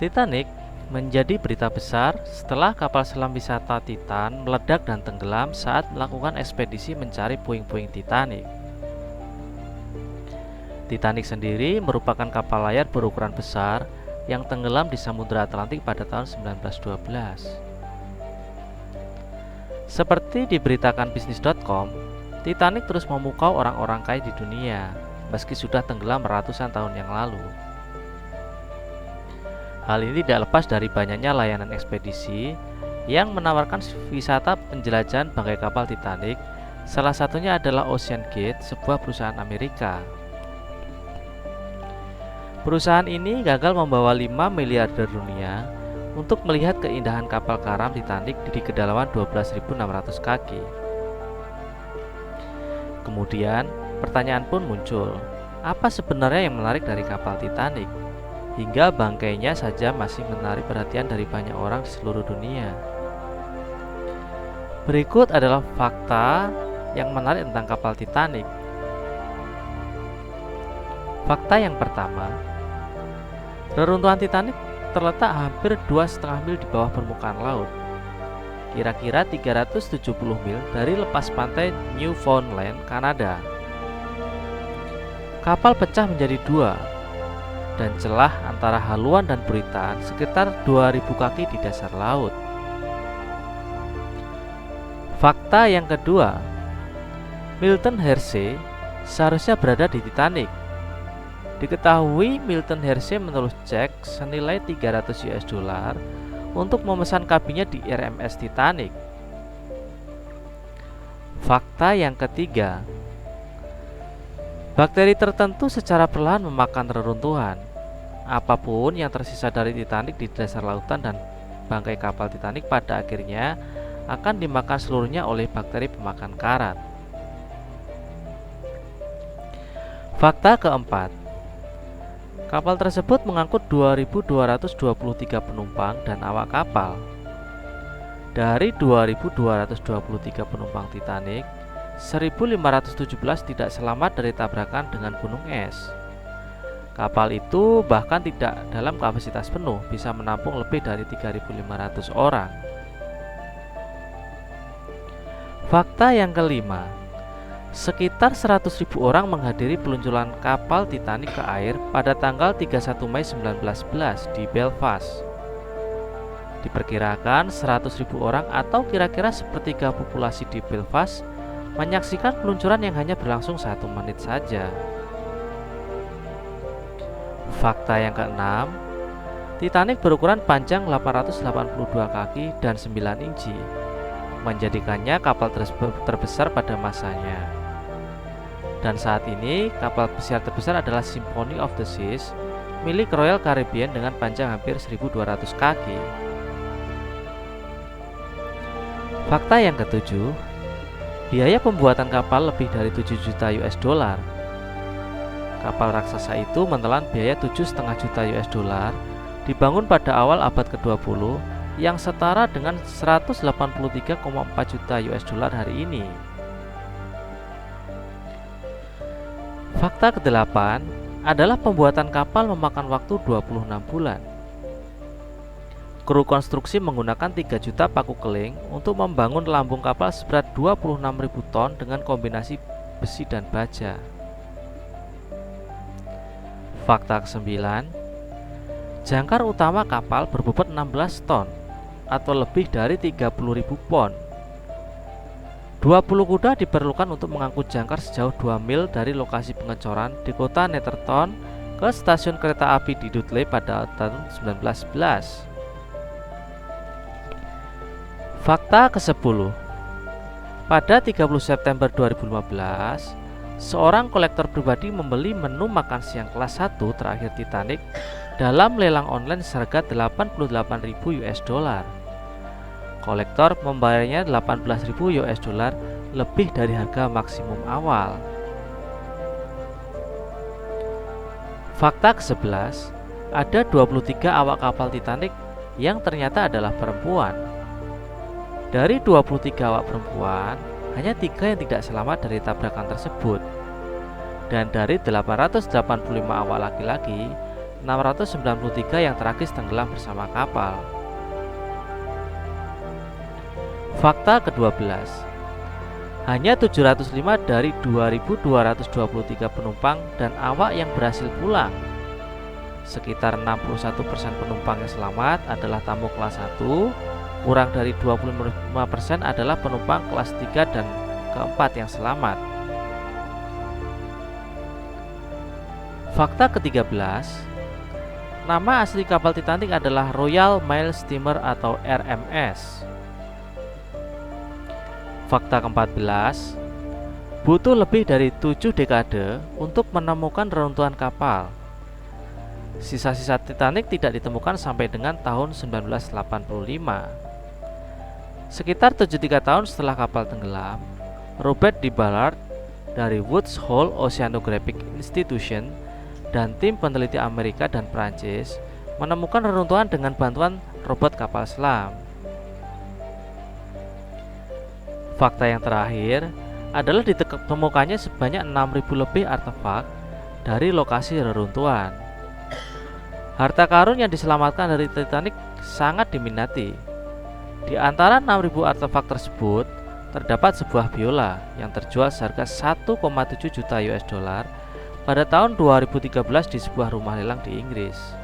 Titanic menjadi berita besar setelah kapal selam wisata Titan meledak dan tenggelam saat melakukan ekspedisi mencari puing-puing Titanic. Titanic sendiri merupakan kapal layar berukuran besar yang tenggelam di Samudra Atlantik pada tahun 1912. Seperti diberitakan bisnis.com, Titanic terus memukau orang-orang kaya di dunia, meski sudah tenggelam ratusan tahun yang lalu. Hal ini tidak lepas dari banyaknya layanan ekspedisi yang menawarkan wisata penjelajahan bangkai kapal Titanic. Salah satunya adalah OceanGate, sebuah perusahaan Amerika. Perusahaan ini gagal membawa 5 miliarder dunia untuk melihat keindahan kapal karam Titanic di kedalaman 12.600 kaki. Kemudian, pertanyaan pun muncul, apa sebenarnya yang menarik dari kapal Titanic? Hingga bangkainya saja masih menarik perhatian dari banyak orang di seluruh dunia. Berikut adalah fakta yang menarik tentang kapal Titanic. Fakta yang pertama, reruntuhan Titanic terletak hampir 2,5 mil di bawah permukaan laut, kira-kira 370 mil dari lepas pantai Newfoundland, Kanada. Kapal pecah menjadi dua, dan celah antara haluan dan buritan sekitar 2000 kaki di dasar laut. Fakta yang kedua, Milton Hershey seharusnya berada di Titanic. Diketahui Milton Hershey menulis cek senilai 300 US dollar untuk memesan kabinnya di RMS Titanic. Fakta yang ketiga, bakteri tertentu secara perlahan memakan reruntuhan. Apapun yang tersisa dari Titanic di dasar lautan dan bangkai kapal Titanic pada akhirnya akan dimakan seluruhnya oleh bakteri pemakan karat. Fakta keempat, kapal tersebut mengangkut 2.223 penumpang dan awak kapal. Dari 2.223 penumpang Titanic, 1.517 tidak selamat dari tabrakan dengan gunung es. Kapal itu bahkan tidak dalam kapasitas penuh, bisa menampung lebih dari 3.500 orang. Fakta yang kelima, sekitar 100.000 orang menghadiri peluncuran kapal Titanic ke air pada tanggal 31 Mei 1911 di Belfast. Diperkirakan 100.000 orang atau kira-kira sepertiga populasi di Belfast menyaksikan peluncuran yang hanya berlangsung 1 menit saja. Fakta yang keenam, Titanic berukuran panjang 882 kaki dan 9 inci, menjadikannya kapal terbesar pada masanya. Dan saat ini, kapal pesiar terbesar adalah Symphony of the Seas milik Royal Caribbean dengan panjang hampir 1.200 kaki. Fakta yang ketujuh, biaya pembuatan kapal lebih dari 7 juta US dollar. Kapal raksasa itu menelan biaya 7,5 juta US dollar dibangun pada awal abad ke-20 yang setara dengan 183,4 juta US dollar hari ini. Fakta ke-8 adalah pembuatan kapal memakan waktu 26 bulan. Kru konstruksi menggunakan 3 juta paku keling untuk membangun lambung kapal seberat 26.000 ton dengan kombinasi besi dan baja. Fakta ke-9, jangkar utama kapal berbobot 16 ton atau lebih dari 30.000 pon. 20 kuda diperlukan untuk mengangkut jangkar sejauh 2 mil dari lokasi pengecoran di kota Netherton ke stasiun kereta api di Dudley pada tahun 1911. Fakta ke-10, pada 30 September 2015, seorang kolektor pribadi membeli menu makan siang kelas 1 terakhir Titanic dalam lelang online seharga 88.000 US dollar. Kolektor membayarnya 18.000 US dollar lebih dari harga maksimum awal. Fakta ke-11, ada 23 awak kapal Titanic yang ternyata adalah perempuan. Dari 23 awak perempuan, hanya 3 yang tidak selamat dari tabrakan tersebut. Dan dari 885 awak laki-laki, 693 yang tragis tenggelam bersama kapal. Fakta ke-12, hanya 705 dari 2.223 penumpang dan awak yang berhasil pulang. Sekitar 61% penumpang yang selamat adalah tamu kelas 1, kurang dari 25% adalah penumpang kelas 3 dan keempat yang selamat. Fakta ke-13, nama asli kapal Titanic adalah Royal Mail Steamer atau RMS. Fakta ke-14, butuh lebih dari 7 dekade untuk menemukan reruntuhan kapal. Sisa-sisa Titanic tidak ditemukan sampai dengan tahun 1985. Sekitar 73 tahun setelah kapal tenggelam, Robert D. Ballard dari Woods Hole Oceanographic Institution dan tim peneliti Amerika dan Prancis menemukan reruntuhan dengan bantuan robot kapal selam. Fakta yang terakhir adalah ditemukannya sebanyak 6.000 lebih artefak dari lokasi reruntuhan. Harta karun yang diselamatkan dari Titanic sangat diminati. Di antara 6.000 artefak tersebut, terdapat sebuah biola yang terjual seharga 1,7 juta US dollar pada tahun 2013 di sebuah rumah lelang di Inggris.